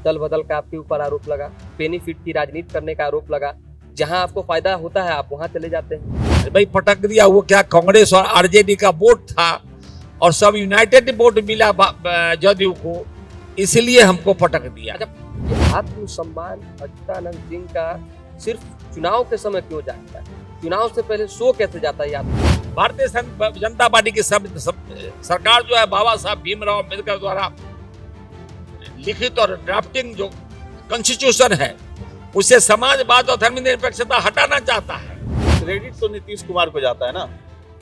दल बदल का आपके ऊपर आरोप लगा, बेनिफिट की राजनीति करने का आरोप लगा। जहां आपको फायदा होता है आप वहां चले जाते हैं। भाई पटक दिया, वो क्या कांग्रेस और आरजेडी का वोट था और सब यूनाइटेड वोट मिला जदयू को, इसलिए हमको पटक दिया। ये आत्मसम्मान अच्युतानंद सिंह का सिर्फ चुनाव के समय क्यों जाता है? चुनाव से पहले शो कैसे जाता है? भारतीय जनता पार्टी की सरकार जो है बाबा साहब भीमराव अम्बेडकर द्वारा लिखित और ड्राफ्टिंग जो कॉन्स्टिट्यूशन है उसे समाजवाद और धर्मनिरपेक्षता हटाना चाहता है। क्रेडिट तो नीतीश कुमार को जाता है ना।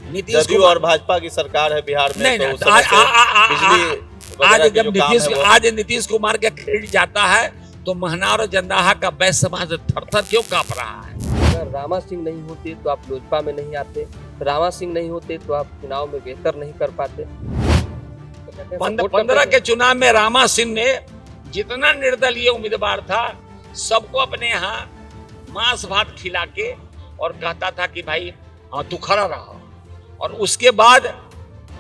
नीतीश जदयू और भाजपा की सरकार है बिहार में। नहीं, तो नहीं, आज नीतीश कुमार का क्रेडिट जाता है तो महनार और जंदाहा का बैच समाज थर-थर क्यों कांप रहा है? अगर रामा सिंह नहीं होते तो आप लोजपा में नहीं आते, रामा सिंह नहीं होते तो आप चुनाव में बेहतर नहीं कर पाते। 15 के चुनाव में रामा सिंह ने जितना निर्दलीय उम्मीदवार था सबको अपने यहाँ मांस भात खिला के और कहता था कि भाई हाँ तू खड़ा रहा, और उसके बाद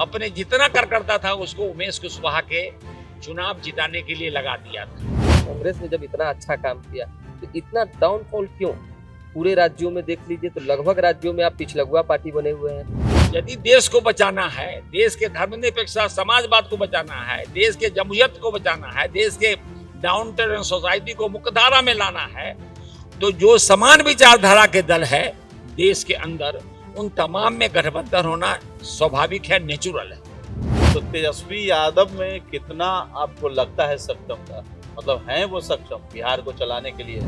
अपने जितना कर करता था उसको उमेश कुशवाहा के चुनाव जिताने के लिए लगा दिया था। कांग्रेस ने जब इतना अच्छा काम किया तो इतना डाउनफॉल क्यों? पूरे राज्यों में देख लीजिए तो लगभग राज्यों में आप पिछलगुआ पार्टी बने हुए हैं। यदि देश को बचाना है, देश के धर्मनिरपेक्षता समाजवाद को बचाना है, देश के जमहूरियत को बचाना है, देश के डाउन टाउन सोसाइटी को मुख्यधारा में लाना है, तो जो समान विचारधारा के दल है देश के अंदर उन तमाम में गठबंधन होना स्वाभाविक है, नेचुरल है। तो तेजस्वी यादव में कितना आपको लगता है सक्षमता, मतलब हैं वो सक्षम बिहार को चलाने के लिए?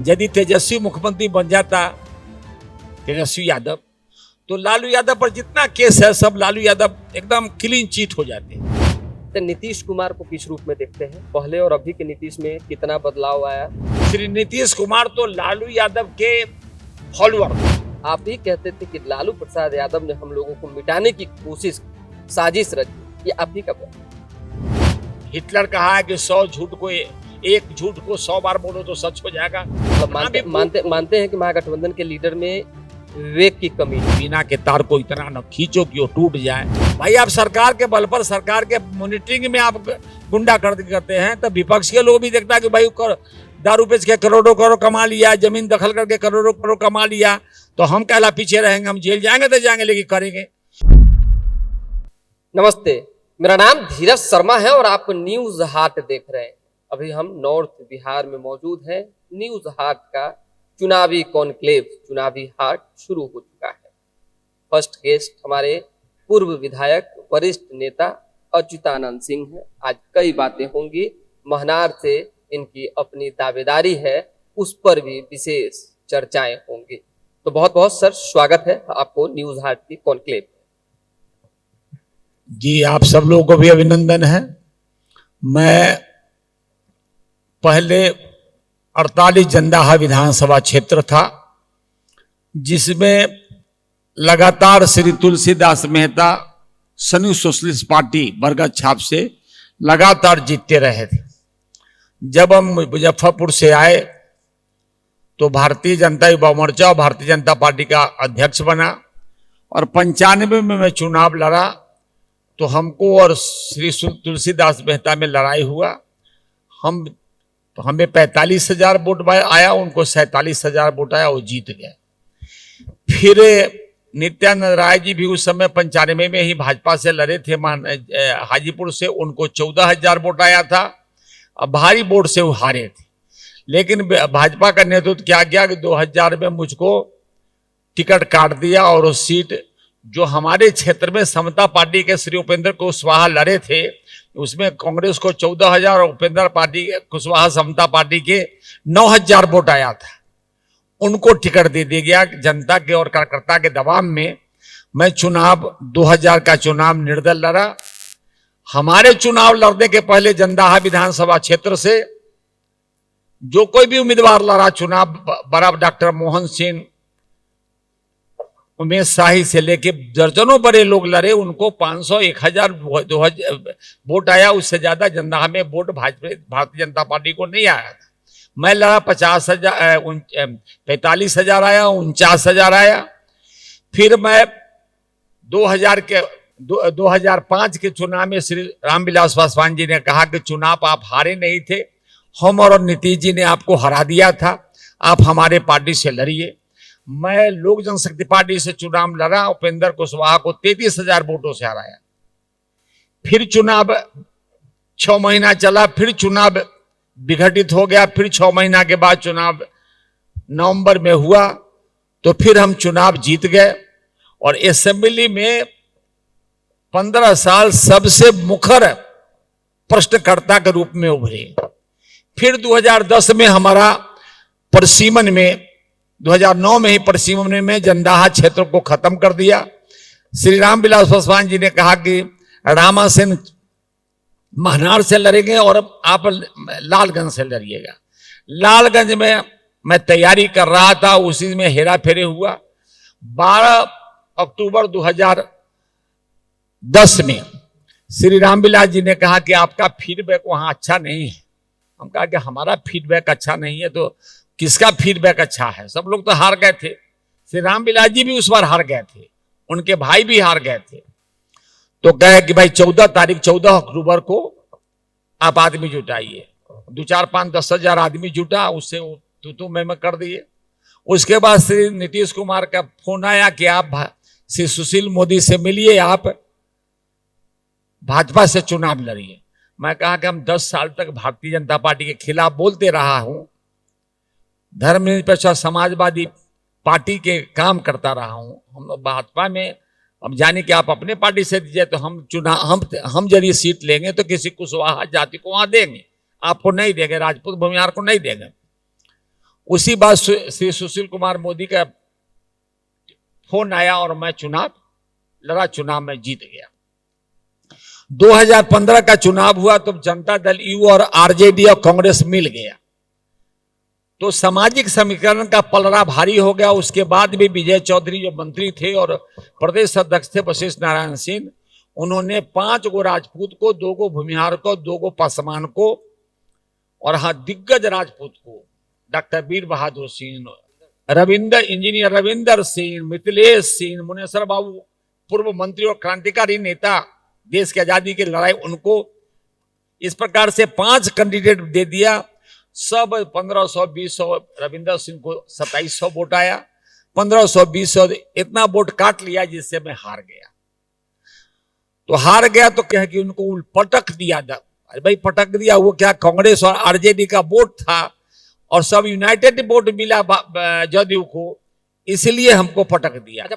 यदि तेजस्वी मुख्यमंत्री बन जाता तेजस्वी यादव तो लालू यादव पर जितना केस है सब लालू यादव एकदम क्लीन चिट हो जाते। तो नीतीश कुमार को किस रूप में देखते हैं? पहले और अभी के नीतीश में कितना बदलाव आया? श्री नीतीश कुमार तो लालू यादव के फॉलोअर। आप ही कहते थे कि लालू प्रसाद यादव ने हम लोगों को मिटाने की कोशिश, साजिश रची, ये आप ही कब? हिटलर कहा है कि 100 झूठ को एक झूठ को 100 बार बोलो तो सच हो जाएगा। मतलब मानते हैं कि महागठबंधन के लीडर में विवेक की कमी। बिना के तार को इतना न खींचो कि वो टूट जाए। भाई आप सरकार के बल पर, सरकार के मॉनिटरिंग में आप गुंडागर्दी करते हैं, तब विपक्ष के लोग भी देखता है कि भाई दारू बेच के करोड़ों करोड़ कमा लिया, जमीन दखल करके करोड़ों करोड़ कमा लिया, तो हम कहला पीछे रहेंगे, हम जेल जाएंगे तो जाएंगे लेकिन करेंगे। नमस्ते, मेरा नाम धीरज शर्मा है और आप न्यूज हाट देख रहे हैं। अभी हम नॉर्थ बिहार में मौजूद हैं। न्यूज हाट का चुनावी कॉन्क्लेव, चुनावी हाट शुरू हो चुका है। फर्स्ट गेस्ट हमारे पूर्व विधायक वरिष्ठ नेता अच्युतानंद सिंह है। आज कई बातें होंगी, महनार से इनकी अपनी दावेदारी है, उस पर भी विशेष चर्चाएं होंगी। तो बहुत बहुत सर स्वागत है आपको न्यूज हाट की कॉन्क्लेव। जी आप सब लोगों को भी अभिनंदन है। मैं पहले 48 जंदाहा विधानसभा क्षेत्र था जिसमें लगातार श्री तुलसीदास मेहता संयुक्त सोशलिस्ट पार्टी बरगद छाप से लगातार जीतते रहे थे। जब हम मुजफ्फरपुर से आए तो भारतीय जनता युवा मोर्चा और भारतीय जनता पार्टी का अध्यक्ष बना और 95 में मैं चुनाव लड़ा तो हमको और श्री तुलसीदास मेहता में लड़ाई हुआ। हमें 45,000 वोट आया, उनको 47,000 वोट आया, वो जीत गए। फिर नित्यानंद राय जी भी उस समय 95 में ही भाजपा से लड़े थे हाजीपुर से, उनको 14,000 वोट आया था और भारी वोट से वो हारे थे। लेकिन भाजपा का नेतृत्व क्या किया कि 2000 में मुझको टिकट काट दिया और वो सीट जो हमारे क्षेत्र में समता पार्टी के श्री उपेंद्र कुशवाहा लड़े थे उसमें कांग्रेस को 14,000 और उपेंद्र पार्टी कुशवाहा समता पार्टी के 9,000 वोट आया था। उनको टिकट दे दिया गया। जनता के और कार्यकर्ता के दबाव में मैं चुनाव 2000 का चुनाव निर्दल लड़ा। हमारे चुनाव लड़ने के पहले जंदाहा विधानसभा क्षेत्र से जो कोई भी उम्मीदवार लड़ा चुनाव, बड़ा डॉक्टर मोहन सिंह, उमेश शाही से लेके दर्जनों बड़े लोग लड़े, उनको 500, 1000, 2000 वोट आया। उससे ज्यादा जंदाहा में वोट भारतीय जनता पार्टी को नहीं आया था। मैं लड़ा 50,000, 45,000 आया, 49,000 आया। फिर मैं 2005 के चुनाव में श्री रामविलास पासवान जी ने कहा कि चुनाव आप हारे नहीं थे, हम और नीतीश जी ने आपको हरा दिया था, आप हमारे पार्टी से लड़िए। मैं लोक जनशक्ति पार्टी से चुनाव लड़ा, उपेंद्र कुशवाहा को 33,000 वोटों से हराया। फिर चुनाव 6 महीना चला, फिर चुनाव विघटित हो गया, फिर 6 महीना के बाद चुनाव नवंबर में हुआ, तो फिर हम चुनाव जीत गए और असेंबली में 15 साल सबसे मुखर प्रश्नकर्ता के रूप में उभरे। फिर 2010 में हमारा परसीमन में, 2009 में ही परसीमन में जंदाहा क्षेत्र को खत्म कर दिया। श्री रामविलास पासवान जी ने कहा कि रामासेन महनार से लड़ेंगे और आप लालगंज से लड़िएगा। लालगंज में मैं तैयारी कर रहा था, उसी में हेरा फेरी हुआ। 12 अक्टूबर 2010 में श्री रामविलास जी ने कहा कि आपका फीडबैक वहां अच्छा नहीं है। हम कहा कि हमारा फीडबैक अच्छा नहीं है तो किसका फीडबैक अच्छा है? सब लोग तो हार गए थे। श्री रामविलास जी भी उस बार हार गए थे, उनके भाई भी हार गए थे। तो कहे कि भाई 14 अक्टूबर को आप आदमी जुटाइए। 2, 4, 5, 10 हजार आदमी जुटा, उससे तू मैं कर दिए। उसके बाद श्री नीतीश कुमार का फोन आया कि आप श्री सुशील मोदी से मिलिए, आप भाजपा से चुनाव लड़िए। मैं कहा कि हम 10 साल तक भारतीय जनता पार्टी के खिलाफ बोलते रहा हूं, धर्मनिरपेक्ष और समाजवादी पार्टी के काम करता रहा हूं। हम भाजपा में, अब जाने कि आप अपने पार्टी से दीजिए तो हम यदि सीट लेंगे तो किसी कुशवाहा जाति को वहां देंगे, आपको नहीं देंगे, राजपूत भूमिहार को नहीं देंगे। उसी बात श्री सुशील कुमार मोदी का फोन आया और मैं चुनाव लड़ा, चुनाव में जीत गया। 2015 का चुनाव हुआ तो जनता दल यू और आरजेडी और कांग्रेस मिल गया, तो सामाजिक समीकरण का पलड़ा भारी हो गया। उसके बाद भी विजय चौधरी जो मंत्री थे और प्रदेश अध्यक्ष थे वशिष्ठ नारायण सिंह, उन्होंने 5 गो राजपूत को, 2 गो भूमिहार को, 2 गो पासवान को और हाँ दिग्गज राजपूत को डॉक्टर वीर बहादुर सिंह, इंजीनियर रविंदर सिंह, मिथिलेश सिंह, मुनेश्वर बाबू पूर्व मंत्री और क्रांतिकारी नेता, देश की आजादी की लड़ाई, उनको इस प्रकार से 5 कैंडिडेट दे दिया। सब 1500, 2000, रविंदर सिंह को 2700 वोट आया, 1500, 2000 इतना वोट काट लिया जिससे मैं हार गया। तो हार गया तो क्या कि उनको पटक दिया। अरे भाई पटक दिया, वो क्या कांग्रेस और आरजेडी का वोट था और सब यूनाइटेड वोट मिला जदयू को, इसलिए हमको पटक दिया।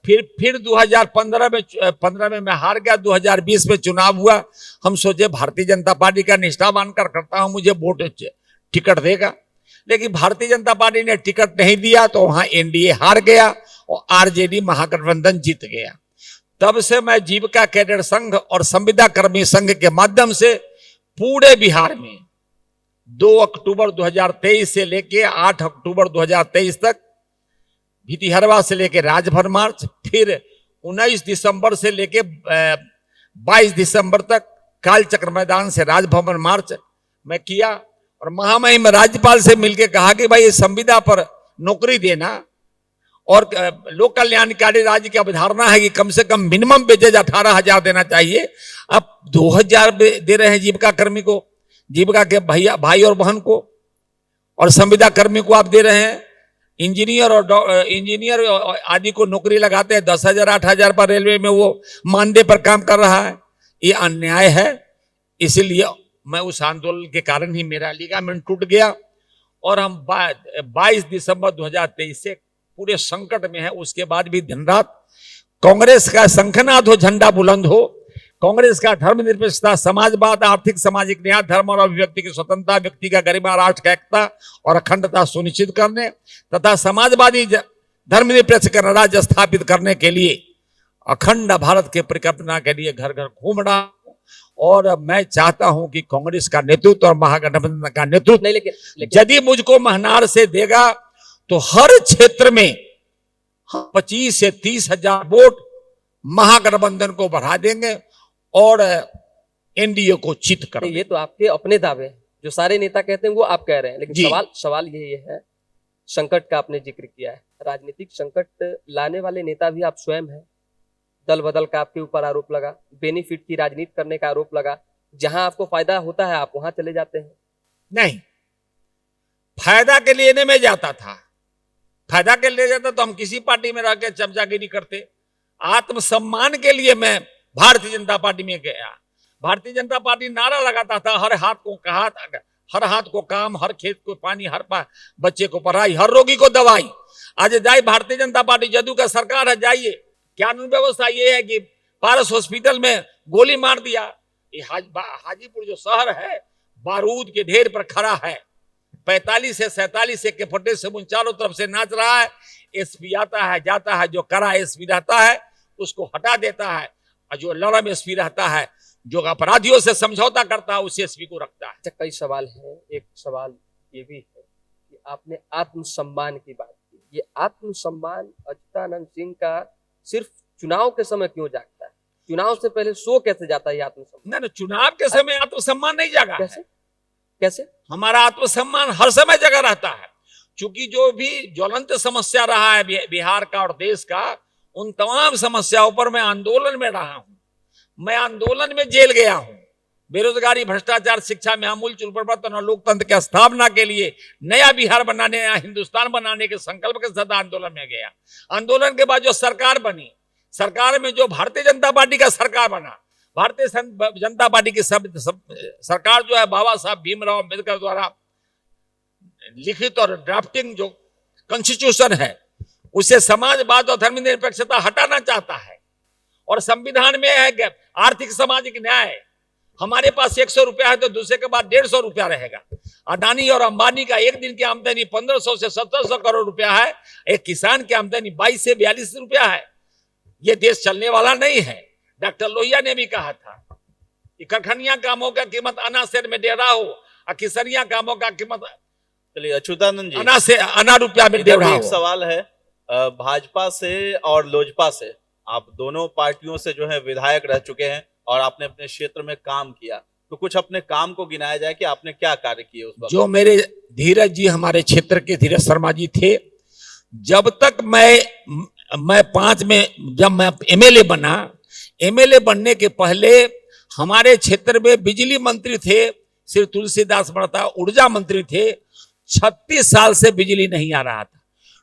फिर 2015 में मैं हार गया। 2020 में चुनाव हुआ, हम सोचे भारतीय जनता पार्टी का निष्ठावान करता हूं, मुझे वोट टिकट देगा, लेकिन भारतीय जनता पार्टी ने टिकट नहीं दिया तो वहां एनडीए हार गया और आरजेडी महागठबंधन जीत गया। तब से मैं जीविका कैडेट संघ और संविदा कर्मी संघ के माध्यम से पूरे बिहार में 2 अक्टूबर 2023 से लेके 8 अक्टूबर 2023 तक भितिहरवा से लेके राजभर मार्च, फिर 19 दिसंबर से लेके 22 दिसंबर तक कालचक्र मैदान से राजभवन मार्च मैं किया और महामहिम राज्यपाल से मिलकर कहा कि भाई संविदा पर नौकरी देना और लोक कल्याणकारी राज्य की अवधारणा है कि कम से कम मिनिमम वेजेज 18,000 देना चाहिए। अब 2,000 दे रहे हैं जीविका कर्मी को, जीविका के भाई और बहन को, और संविदा कर्मी को आप दे रहे हैं। इंजीनियर आदि को नौकरी लगाते हैं 10,000 8,000 पर, रेलवे में वो मानदेय पर काम कर रहा है। ये अन्याय है। इसलिए मैं उस आंदोलन के कारण ही मेरा लिगामेंट टूट गया और हम 22 दिसंबर 2023 से पूरे संकट में है। उसके बाद भी दिन रात कांग्रेस का शंखनाद हो, झंडा बुलंद हो, कांग्रेस का धर्मनिरपेक्षता, समाजवाद, आर्थिक सामाजिक न्याय, धर्म और अभिव्यक्ति की स्वतंत्रता, व्यक्ति का गरिमा, राष्ट्र का एकता और अखंडता सुनिश्चित करने तथा समाजवादी धर्मनिरपेक्ष राज्य स्थापित करने के लिए अखंड भारत के परिकल्पना के लिए घर घर घूम रहा हूं। और मैं चाहता हूं कि कांग्रेस का नेतृत्व और महागठबंधन का नेतृत्व नहीं, लेकिन यदि मुझको महनार से देगा तो हर क्षेत्र में 25 से 30,000 वोट महागठबंधन को बढ़ा देंगे और एनडीए को चित कर देंगे। ये तो आपके अपने दावे हैं, जो सारे नेता कहते हैं वो आप कह रहे हैं, लेकिन सवाल ये है, संकट का आपने जिक्र किया है, राजनीतिक संकट लाने वाले नेता भी आप स्वयं हैं। दल बदल का आपके ऊपर आरोप लगा, बेनिफिट की राजनीति करने का आरोप लगा, जहां आपको फायदा होता है आप वहां चले जाते हैं। नहीं, फायदा के लेने में जाता था, फायदा के लिए जाता तो हम किसी पार्टी में रह के चमचागिरी करते। आत्मसम्मान के लिए मैं भारतीय जनता पार्टी में गया। भारतीय जनता पार्टी नारा लगाता था, हर हाथ को काम, हर खेत को पानी, बच्चे को पढ़ाई, हर रोगी को दवाई। आज जाए भारतीय जनता पार्टी जदयू का सरकार है, जाइए, कानून व्यवस्था ये है कि पारस हॉस्पिटल में गोली मार दिया। ये हाजीपुर जो शहर है बारूद के ढेर पर खड़ा है, 45 से 47 के फटे से चारों तरफ से नाच रहा है। एसपी आता है जाता है, जो कड़ा एसपी रहता है उसको हटा देता है, और जो लड़म एसपी रहता है, जो अपराधियों से समझौता करता है, उस एसपी को रखता है। अच्छा, कई सवाल हैं। एक सवाल ये भी है कि आपने आत्मसम्मान की बात की, ये आत्मसम्मान अच्युतानंद सिंह का सिर्फ चुनाव के समय क्यों जागता है? चुनाव से पहले सो कैसे जाता है ये आत्मसम्मान? ना, चुनाव के समय आत्मसम्मान नहीं जागा। कैसे कैसे? हमारा आत्मसम्मान हर समय जगा रहता है, क्योंकि जो भी ज्वलंत समस्या रहा है बिहार का और देश का, उन तमाम समस्याओं पर मैं आंदोलन में रहा हूं। मैं आंदोलन में जेल गया हूं। बेरोजगारी, भ्रष्टाचार, शिक्षा में आमूल चूल परिवर्तन और लोकतंत्र की स्थापना के लिए नया बिहार बनाने, नया हिंदुस्तान बनाने के संकल्प के साथ आंदोलन में गया। आंदोलन के बाद जो सरकार बनी, सरकार में जो भारतीय जनता पार्टी का सरकार बना, भारतीय जनता पार्टी की सरकार जो है बाबा साहब भीमराव अम्बेडकर द्वारा लिखित और ड्राफ्टिंग जो कॉन्स्टिट्यूशन है, उसे समाजवाद और धर्मनिरपेक्षता हटाना चाहता है। और संविधान में है कि आर्थिक सामाजिक न्याय। हमारे पास 100 रुपया है तो दूसरे के बाद 150 रुपया रहेगा। अडानी और अंबानी का एक दिन की आमदनी 1500 से 1700 करोड़ रुपया है, एक किसान की आमदनी 22 से 42 रुपया है। ये देश चलने वाला नहीं है। डॉक्टर लोहिया ने भी कहा था कि कखनिया कामों का कीमत अना शेर में डेरा हो, और किसरिया कामों का कीमत चलिए अच्युतानंद जी, अना रुपया में डेरा हो। एक सवाल है, भाजपा से और लोजपा से, आप दोनों पार्टियों से जो है विधायक रह चुके हैं और आपने अपने क्षेत्र में काम किया, तो कुछ अपने काम को गिनाया जाए कि आपने क्या कार्य किए उस वक्त? जो मेरे धीरज जी, हमारे क्षेत्र के धीरज शर्मा जी थे, जब तक मैं 5 में जब मैं एमएलए बना, एमएलए बनने के पहले हमारे क्षेत्र में बिजली मंत्री थे श्री तुलसीदास महता, ऊर्जा मंत्री थे। 36 साल से बिजली नहीं आ रहा था।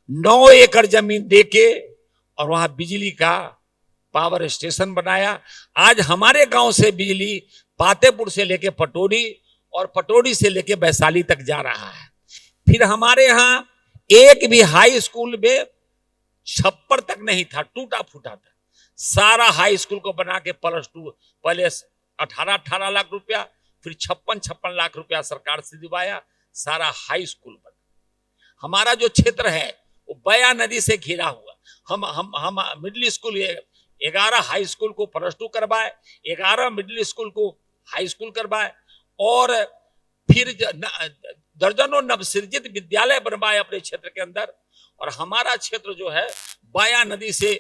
9 एकड़ जमीन देके और वहां बिजली का पावर स्टेशन बनाया। आज हमारे गांव से बिजली पातेपुर से लेके पटोरी और पटोरी से लेके वैशाली तक जा रहा है। फिर हमारे यहाँ एक भी हाई स्कूल में छप्पर तक नहीं था, टूटा फूटा था। सारा हाई स्कूल को बना के +2 पहले 18 लाख रुपया, फिर 56 लाख रुपया सरकार से दिवाया, सारा हाई स्कूल बना। हमारा जो क्षेत्र है वो बया नदी से घिरा हुआ। हम मिडिल स्कूल 11 हाई स्कूल को +2 करवाए, 11 मिडिल स्कूल को हाई स्कूल करवाए, और फिर दर्जनों नवसृजित विद्यालय बनवाए अपने क्षेत्र के अंदर। और हमारा क्षेत्र जो है बाया नदी से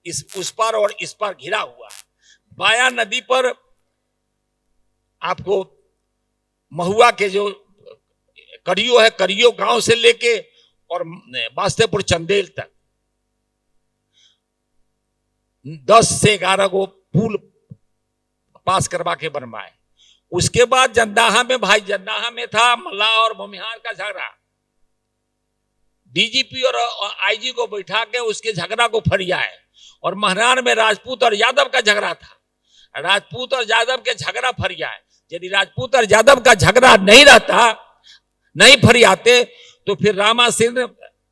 उस पार और इस पार घिरा हुआ है। बाया नदी पर आपको महुआ के जो करियो है, करियो गांव से लेके और बास्तेपुर चंदेल तक 10 से 11 को पुल पास करवा के बनवाए। उसके बाद जंदाहा में, भाई जंदाहा में था मल्लाह और भूमिहार का झगड़ा। डीजीपी और आईजी को बैठा के उसके झगड़ा को फरियाए। और महरान में राजपूत और यादव का झगड़ा था। राजपूत और यादव के झगड़ा फरियाए। यदि राजपूत और यादव का झगड़ा नहीं रहता, नहीं फरियाते, तो फिर रामा सिंह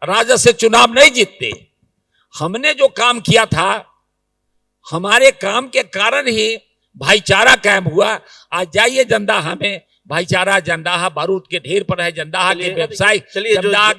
राजद से चुनाव नहीं जीतते। हमने जो काम किया था, हमारे काम के कारण ही भाईचारा कायम हुआ। आज जाइए जंदाहा में, भाईचारा जंदाहा बारूद के ढेर पर है। जंदाहा के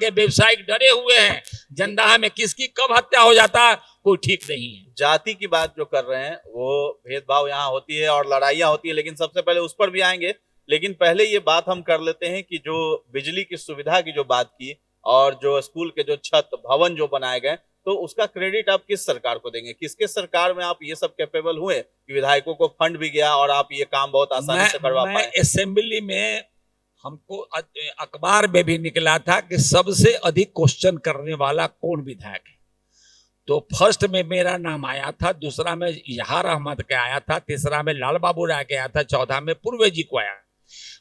व्यवसायिक डरे हुए हैं। जंदाहा में किसकी कब हत्या हो जाता कोई ठीक नहीं है। जाति की बात जो कर रहे हैं वो भेदभाव यहाँ होती है और लड़ाइयाँ होती है, लेकिन सबसे पहले उस पर भी आएंगे। लेकिन पहले ये बात हम कर लेते हैं कि जो बिजली की सुविधा की जो बात की और जो स्कूल के जो छत भवन जो बनाए गए, तो उसका क्रेडिट आप किस सरकार को देंगे? किसके सरकार में आप ये सब कैपेबल हुए कि विधायकों को फंड भी गया और आप ये काम बहुत आसानी से करवा पाए? असेंबली में हमको अखबार में भी निकला था कि सबसे अधिक क्वेश्चन करने वाला कौन विधायक है। तो फर्स्ट में मेरा नाम आया था, दूसरा में इजहार अहमद का आया था, तीसरा में लाल बाबू राय के आया था, चौथा में पूर्वे जी को आया।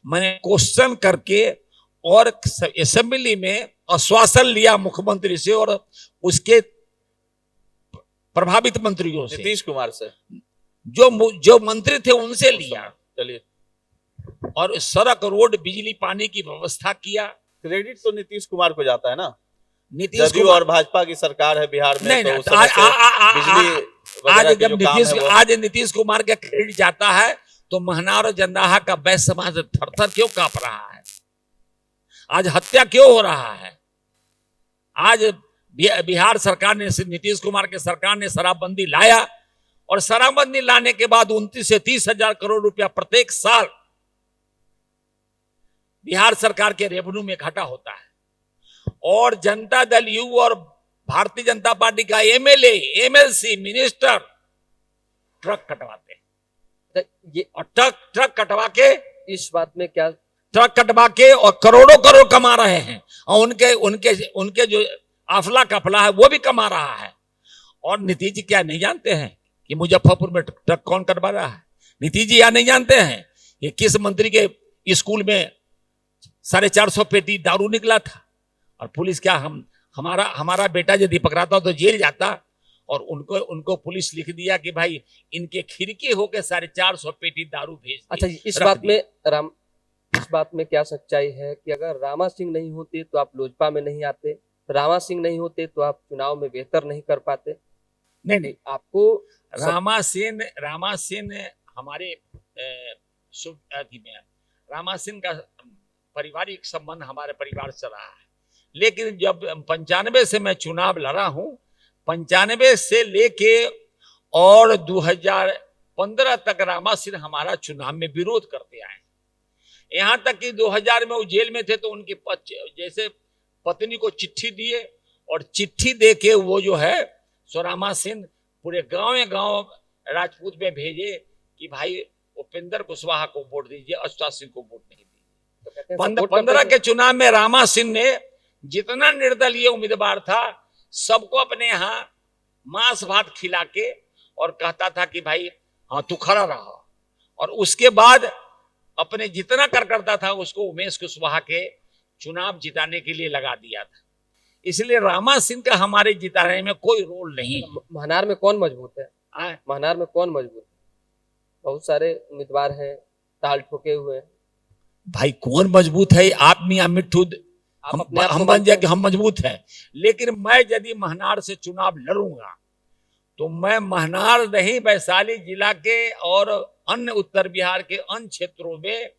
मैंने क्वेश्चन करके और असेंबली में आश्वासन लिया मुख्यमंत्री से और उसके प्रभावित मंत्रियों से, नीतीश कुमार से, जो मंत्री थे उनसे लिया। चलिए, और सड़क, रोड, बिजली, पानी की व्यवस्था किया। क्रेडिट तो नीतीश कुमार को जाता है ना। नीतीश जदयू कुमार और भाजपा की सरकार है बिहार में, नहीं, तो नहीं, उस समय से बिजली वगैरह के जो काम है वो आज नीतीश कुमार का क्रेडिट जाता है तो महनार और जंदाहा का वैश्य समाज थरथर क्यों कांप रहा है? आज हत्या क्यों हो रहा है? आज बिहार सरकार ने, नीतीश कुमार के सरकार ने शराबबंदी लाया और शराबबंदी लाने के बाद 29 से 30 हजार करोड़ रुपया प्रत्येक साल बिहार सरकार के रेवेन्यू में घाटा होता है। और जनता दल यू और भारतीय जनता पार्टी का एमएलए, एमएलसी, मिनिस्टर ट्रक कटवाते हैं ये और ट्रक कटवा के, इस बात में क्या, ट्रक कटवा के और करोड़ों करोड़ कमा रहे हैं और उनके जो आफला कफला है वो भी कमा रहा है। और नीतीश जी क्या नहीं जानते हैं कि मुजफ्फरपुर में ट्रक कौन कटवा रहा है? नीतीश जी या नहीं जानते हैं कि किस मंत्री के स्कूल में 450 पेटी दारू निकला था और पुलिस क्या, हमारा बेटा यदि पकड़ाता तो जेल जाता और उनको पुलिस लिख दिया कि भाई इनके खिड़की होके 450 पेटी दारू भेज। अच्छा, इस बात में क्या सच्चाई है कि अगर रामा सिंह नहीं होते तो आप लोजपा में नहीं आते, रामा सिंह नहीं होते तो आप चुनाव में बेहतर नहीं कर पाते? नहीं, आपको रामा सेन हमारे शुभ में, रामा सिंह का पारिवारिक संबंध हमारे परिवार से रहा है। लेकिन जब 95 से मैं चुनाव लड़ा हूं, 95 से लेके और 2015 तक रामा सिंह हमारा चुनाव में विरोध करते आए। यहां तक कि 2000 में वो जेल में थे तो उनकी जैसे पत्नी को चिट्ठी दिए और चिट्ठी दे के वो जो है रामा सिंह पूरे गांव राजपूत में भेजे कि भाई उपेंद्र कुशवाहा को वोट दीजिए, अशोक सिंह को वोट नहीं दीजिए। 15 के चुनाव में रामा सिंह ने जितना निर्दलीय उम्मीदवार था सबको अपने यहाँ मांस भात खिला के और कहता था कि भाई हाँ तू खड़ा रहा, और उसके बाद अपने जितना कर करता था उसको उमेश कुशवाहा के चुनाव जिताने के लिए लगा दिया था। इसलिए रामा सिंह का हमारे जिताने में कोई रोल नहीं। महनार में कौन मजबूत है? महनार में कौन मजबूत है? बहुत सारे उम्मीदवार हैं, ताल ठोके हुए हैं। भाई कौन मजबूत है? आप मियां मिट्ठू हम बन जाए कि हम मजबूत है। लेकिन मैं यदि महनार से चुनाव लड़ूंगा तो मैं महनार नहीं, वैशाली जिला के और अन्य उत्तर बिहार के अन्य क्षेत्रों में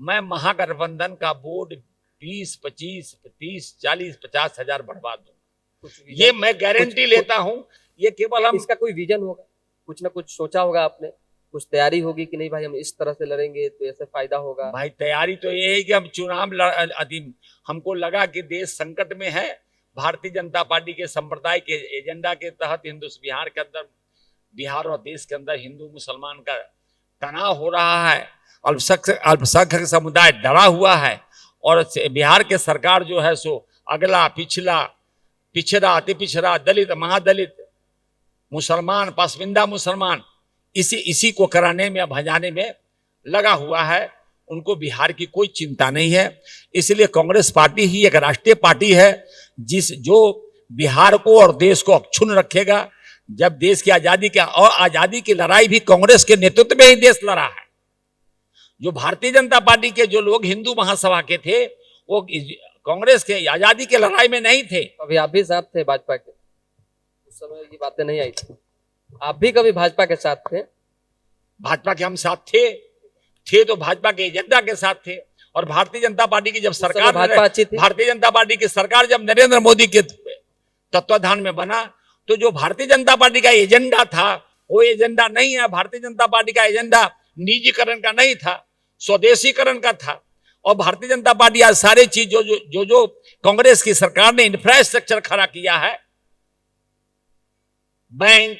मैं महागठबंधन का वोट 20, 25, 30, 40, 50 हजार बढ़वा दूंगा। ये मैं गारंटी लेता हूं। ये केवल हम, इसका कोई विजन होगा, कुछ ना कुछ सोचा होगा आपने, कुछ तैयारी होगी कि नहीं भाई हम इस तरह से लड़ेंगे तो ऐसे फायदा होगा? भाई तैयारी तो ये है कि हम चुनाव हमको लगा कि देश संकट में है, भारतीय जनता पार्टी के संप्रदाय के एजेंडा के तहत बिहार के अंदर, बिहार और देश के अंदर हिंदू मुसलमान का तनाव हो रहा है, अल्पसंख्यक समुदाय डरा हुआ है और बिहार के सरकार जो है सो अगला पिछड़ा, अति पिछड़ा, दलित, महादलित, मुसलमान, पसमिंदा मुसलमान, इसी को कराने में, भजाने में लगा हुआ है। उनको बिहार की कोई चिंता नहीं है। इसलिए कांग्रेस पार्टी ही एक राष्ट्रीय पार्टी है जो बिहार को और देश को अक्षुण्ण रखेगा। जब देश की आजादी की लड़ाई भी कांग्रेस के नेतृत्व में ही देश लड़ा है। जो भारतीय जनता पार्टी के जो लोग हिंदू महासभा के थे वो कांग्रेस के आजादी के लड़ाई में नहीं थे। अभी आप भी साथ थे भाजपा के, उस समय ये बातें नहीं आई थी। आप भी कभी भाजपा के साथ थे? भाजपा के हम साथ थे तो भाजपा के एजेंडा के साथ थे। और भारतीय जनता पार्टी की जब सरकार, भारतीय जनता पार्टी की सरकार जब नरेंद्र मोदी के तत्वाधान में बना तो जो भारतीय जनता पार्टी का एजेंडा था वो एजेंडा नहीं है। भारतीय जनता पार्टी का एजेंडा निजीकरण का नहीं था, स्वदेशीकरण का था। और भारतीय जनता पार्टी आज सारे चीज जो कांग्रेस की सरकार ने इंफ्रास्ट्रक्चर खड़ा किया है, बैंक,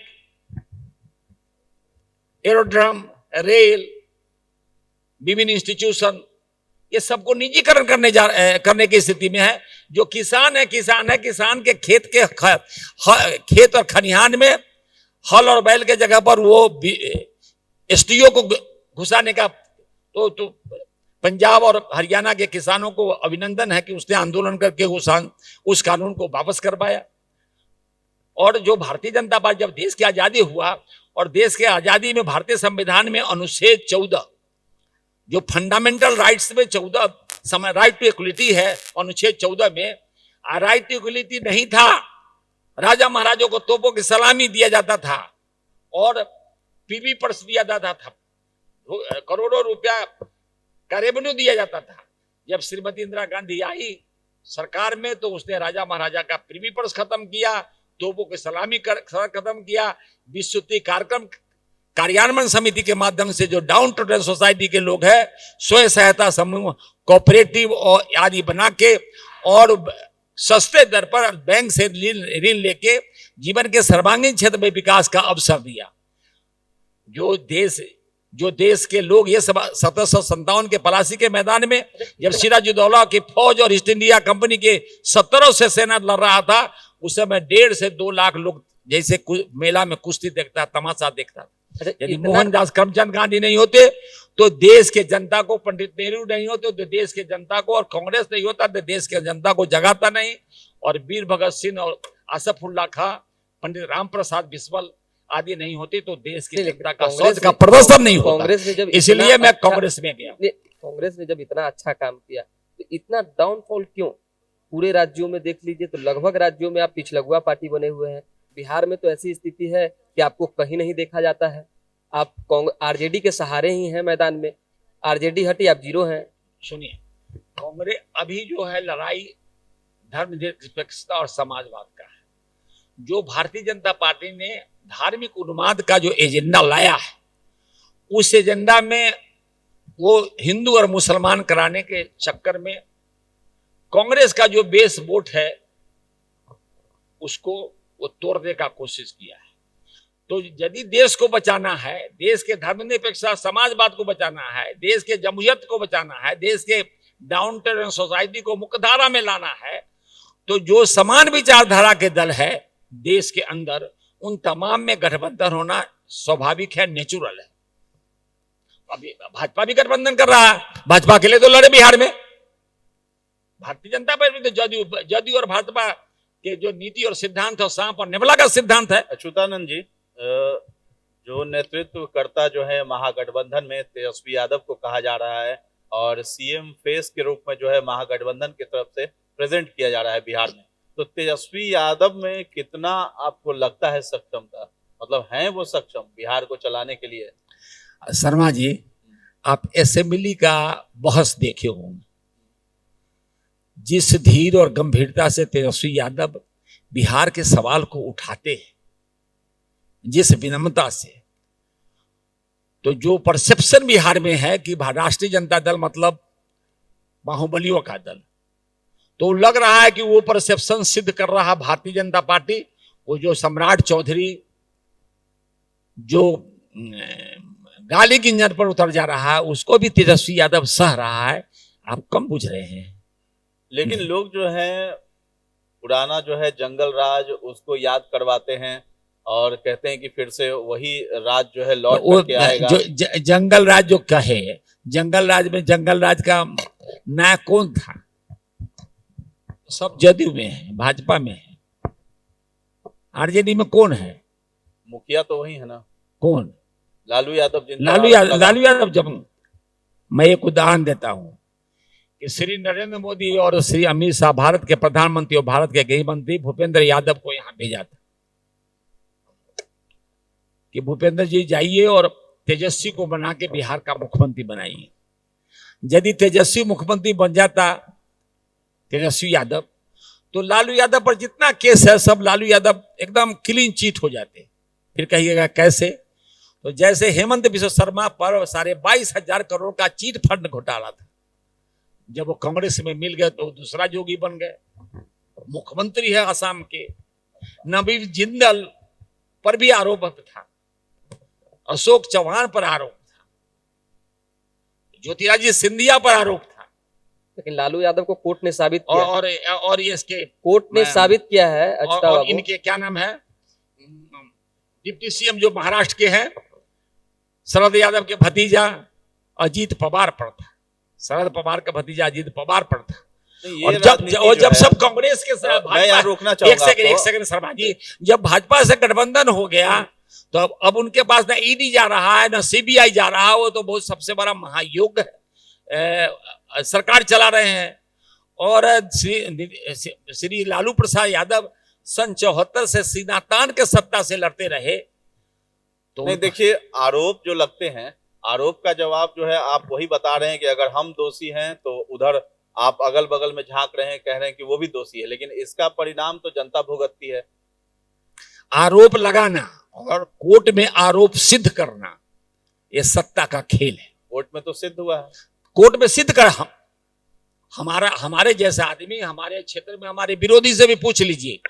एरोड्रम, रेल, विभिन्न इंस्टीट्यूशन, ये सबको निजीकरण करने की स्थिति में है। जो किसान है, किसान के खेत और खलिहान में हल और बैल के जगह पर वो एसटीओ को घुसाने का तो पंजाब और हरियाणा के किसानों को अभिनंदन है कि उसने आंदोलन करके उस कानून को वापस करवाया। और जो भारतीय जनता पार्टी, जब देश की आजादी हुआ और देश के आजादी में भारतीय संविधान में अनुच्छेद 14 जो फंडामेंटल राइट्स में 14 राइट टू इक्वलिटी है, अनुच्छेद 14 में राइट टू इक्वलिटी नहीं था। राजा महाराजों को तोपों की सलामी दिया जाता था और पीवी पर्स दिया जाता था, करोड़ों रुपया का रेवेन्यू दिया जाता था। जब श्रीमती इंदिरा गांधी आई सरकार में तो उसने राजा महाराजा का प्रीवी पर्स खत्म किया, तोपों की सलामी खत्म किया। विश्व युद्धि कार्यक्रम कार्यान्वयन समिति के माध्यम से जो डाउन टू अर्थ सोसाइटी के लोग हैं, स्वयं सहायता समूह, कोऑपरेटिव और आदि बना के और सस्ते दर पर बैंक से ऋण लेके जीवन के सर्वांगीण क्षेत्र में विकास का अवसर दिया। जो देश के लोग ये 1757 के पलासी के मैदान में जब सिराजुद्दौला की फौज और ईस्ट इंडिया कंपनी के 17 से सेना लड़ रहा था, उस समय 1.5 से 2 लाख लोग जैसे मेला में कुश्ती देखता, तमाशा देखता। यदि मोहनदास करमचंद गांधी नहीं होते तो देश के जनता को, पंडित नेहरू नहीं होते तो देश के जनता को, और कांग्रेस नहीं होता तो देश के जनता को जगाता नहीं, और वीर भगत सिंह और आसफुल्ला खां, पंडित राम प्रसाद बिस्वल आदि नहीं होते तो देश की जनता का सोच का प्रदर्शन नहीं होता। कांग्रेस ने जब इसलिए मैं कांग्रेस में गया। कांग्रेस ने जब इतना अच्छा काम किया तो इतना डाउनफॉल क्यों? पूरे राज्यों में देख लीजिए तो लगभग राज्यों में आप पिछलगुआ पार्टी बने हुए हैं। बिहार में तो ऐसी स्थिति है कि आपको कहीं नहीं देखा जाता है। आप आरजेडी के सहारे ही हैं मैदान में, आरजेडी हटी आप 0 हैं। सुनिए, कांग्रेस अभी जो है लड़ाई धर्मनिरपेक्षता और समाजवाद का है। जो भारतीय जनता पार्टी ने धार्मिक उन्माद का जो एजेंडा लाया है, उस एजेंडा में वो हिंदू और मुसलमान कराने के चक्कर में कांग्रेस का जो बेस वोट है उसको वो तोड़ने का कोशिश किया है। तो यदि देश को बचाना है, देश के धर्मनिरपेक्षता समाजवाद को बचाना है, देश के जमहूरियत को बचाना है, देश के डाउन टू अर्थ सोसाइटी को मुख्यधारा में लाना है, तो जो समान विचारधारा के दल है देश के अंदर, उन तमाम में गठबंधन होना स्वाभाविक है, नेचुरल है। अभी भाजपा भी गठबंधन कर रहा है, भाजपा के लिए तो लड़े बिहार में। भारतीय जनता पार्टी तो जदयू और भाजपा के जो नीति और सिद्धांत है, सांप और नेवला का सिद्धांत है। अच्युतानंद जी, जो नेतृत्वकर्ता जो है महागठबंधन में तेजस्वी यादव को कहा जा रहा है और सीएम फेस के रूप में जो है महागठबंधन की तरफ से प्रेजेंट किया जा रहा है बिहार में, तो तेजस्वी यादव में कितना आपको लगता है सक्षमता, मतलब हैं वो सक्षम बिहार को चलाने के लिए? शर्मा जी, आप असेंबली का बहस देखे होंगे, जिस धीर और गंभीरता से तेजस्वी यादव बिहार के सवाल को उठाते हैं, जिस विनम्रता से, तो जो परसेप्शन बिहार में है कि राष्ट्रीय जनता दल मतलब बाहुबलियों का दल, तो लग रहा है कि वो परसेप्शन सिद्ध कर रहा भारतीय जनता पार्टी। वो जो सम्राट चौधरी जो गाली की इंजन पर उतर जा रहा है, उसको भी तेजस्वी यादव सह रहा है। आप कम बुझ रहे हैं। लेकिन लोग जो है पुराना जो है जंगल राज उसको याद करवाते हैं और कहते हैं कि फिर से वही राज जो है लौट करके आएगा। जंगल राज जो कहे, जंगल राज में जंगल राज का नायक कौन था? सब जदयू में है, भाजपा में है। आरजेडी में कौन है? मुखिया तो वही है ना। कौन? लालू यादव। लालू यादव। जब मैं एक उदाहरण देता हूं कि श्री नरेंद्र मोदी और श्री अमित शाह, भारत के प्रधानमंत्री और भारत के गृह मंत्री भूपेंद्र यादव को यहां भेजा था कि भूपेंद्र जी जाइए और तेजस्वी को बना के बिहार का मुख्यमंत्री बनाइए। यदि तेजस्वी मुख्यमंत्री बन जाता तेजस्वी यादव, तो लालू यादव पर जितना केस है सब लालू यादव एकदम क्लीन चीट हो जाते। फिर कहिएगा कैसे? तो जैसे हेमंत बिश्व शर्मा पर 22,500 करोड़ का चीट फंड घोटाला था, जब वो कांग्रेस में मिल गए तो दूसरा जोगी बन गए, मुख्यमंत्री है आसाम के। नवीन जिंदल पर भी आरोप था, अशोक चौहान पर आरोप था, ज्योतिरादित्य सिंधिया पर आरोप था, लेकिन लालू यादव को कोर्ट ने साबित किया। और ये इसके कोर्ट ने साबित किया है। और इनके क्या नाम है, डिप्टी सीएम जो महाराष्ट्र के हैं, शरद यादव के भतीजा अजीत पवार पर था शरद पवार का भतीजा अजीत पवार पर था। नहीं, और ये जब राजनीति जब जो है, सब कांग्रेस के साथ मैं यहाँ रोकना चाहूंगा एक आपको। सेकंड शर्मा जी, जब भाजपा से गठबंधन हो गया तो अब उनके पास ना ईडी जा रहा है ना सीबीआई जा रहा है, वो तो बहुत सबसे बड़ा महायोग है, सरकार चला रहे हैं। और श्री लालू प्रसाद यादव सन 74 से सीना तान के सत्ता से लड़ते रहे। तो नहीं देखिए, आरोप जो लगते हैं, आरोप का जवाब जो है आप वही बता रहे हैं कि अगर हम दोषी हैं तो उधर आप अगल बगल में झांक रहे हैं, कह रहे हैं कि वो भी दोषी है, लेकिन इसका परिणाम तो जनता भुगतती है। आरोप लगाना और कोर्ट में आरोप सिद्ध करना ये सत्ता का खेल है। कोर्ट में तो सिद्ध हुआ है। कोर्ट में सिद्ध कर हमारे जैसा आदमी, हमारे क्षेत्र में हमारे विरोधी से भी पूछ लीजिए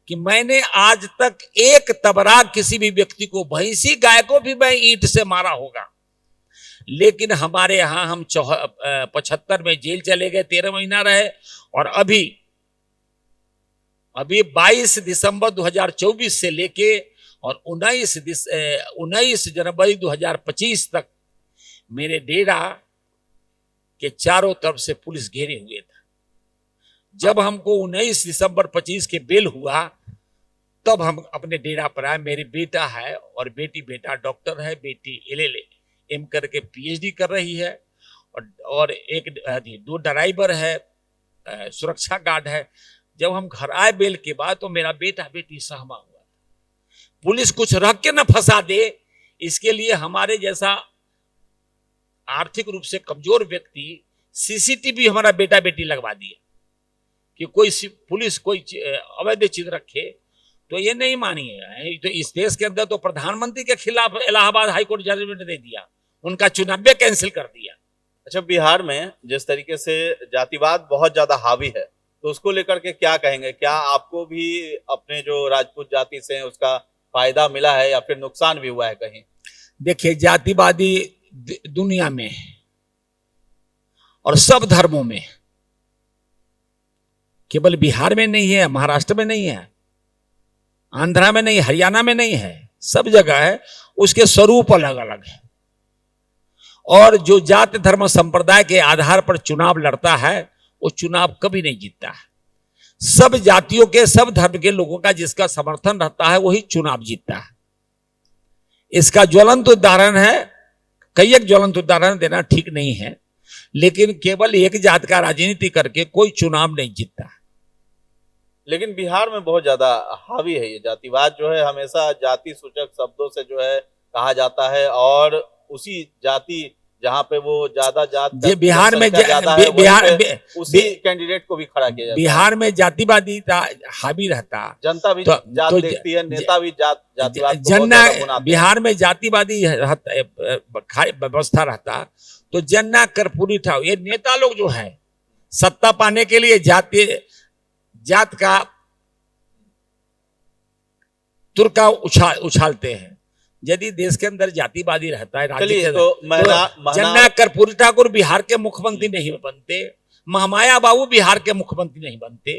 कि मैंने आज तक एक तबरा किसी भी व्यक्ति को, भैंसी गाय को भी मैं ईंट से मारा होगा, लेकिन हमारे यहां हम 75 में जेल चले गए, 13 महीना रहे। और अभी 22 दिसंबर 2024 से लेके और 19 जनवरी 2025 तक मेरे डेरा के चारों तरफ से पुलिस घेरे हुए था। जब हमको 19 दिसंबर 25 के बेल हुआ तब हम अपने डेरा पर आए। मेरी बेटा है और बेटा डॉक्टर है, बेटी LLM करके PhD कर रही है, और एक 2 ड्राइवर है, सुरक्षा गार्ड है। जब हम घर आए बेल के बाद तो मेरा बेटी सहमा हुआ। पुलिस कुछ रख के न फंसा दे, इसके लिए हमारे जैसा आर्थिक रूप से कमजोर व्यक्ति CCTV हमारा बेटी लगवा दिया कि कोई पुलिस कोई अवैध चीज रखे तो ये नहीं मानिए। तो इस देश के अंदर तो प्रधानमंत्री के खिलाफ इलाहाबाद हाईकोर्ट जजमेंट दे दिया, उनका चुनाव कैंसिल कर दिया। अच्छा, बिहार में जिस तरीके से जातिवाद बहुत ज्यादा हावी है, तो उसको लेकर के क्या कहेंगे? क्या आपको भी अपने जो राजपूत जाति से हैं उसका फायदा मिला है या फिर नुकसान भी हुआ है कहीं? देखिए, जातिवादी दुनिया में और सब धर्मों में, केवल बिहार में नहीं है, महाराष्ट्र में नहीं है, आंध्रा में नहीं, हरियाणा में नहीं है, सब जगह है। उसके स्वरूप अलग अलग है। और जो जाति धर्म संप्रदाय के आधार पर चुनाव लड़ता है वो चुनाव कभी नहीं जीतता है। सब जातियों के, सब धर्म के लोगों का जिसका समर्थन रहता है वही चुनाव जीतता है। इसका ज्वलंत उदाहरण है, कई एक ज्वलंत उदाहरण देना ठीक नहीं है, लेकिन केवल एक जात का राजनीति करके कोई चुनाव नहीं जीतता। लेकिन बिहार में बहुत ज्यादा हावी है ये जातिवाद जो है, हमेशा जाति सूचक शब्दों से जो है कहा जाता है, और उसी जाति जहां पे वो ज्यादा जात बिहार में उसी कैंडिडेट को भी खड़ा किया जाता है। बिहार में जातिवादी हावी रहता, जनता भी जात देखती है, नेता भी जातिवाद को बहुत ज्यादा भुनाते हैं। बिहार में जातिवादी व्यवस्था रहता तो जन्ना कर्पूरी था। ये नेता लोग जो है सत्ता पाने के लिए जात का तुरका उछालते हैं। यदि देश के अंदर जातिवादी रहता है, राज्य तो जन्ना कर्पूरी ठाकुर बिहार के मुख्यमंत्री नहीं बनते, महामाया बाबू बिहार के मुख्यमंत्री नहीं बनते,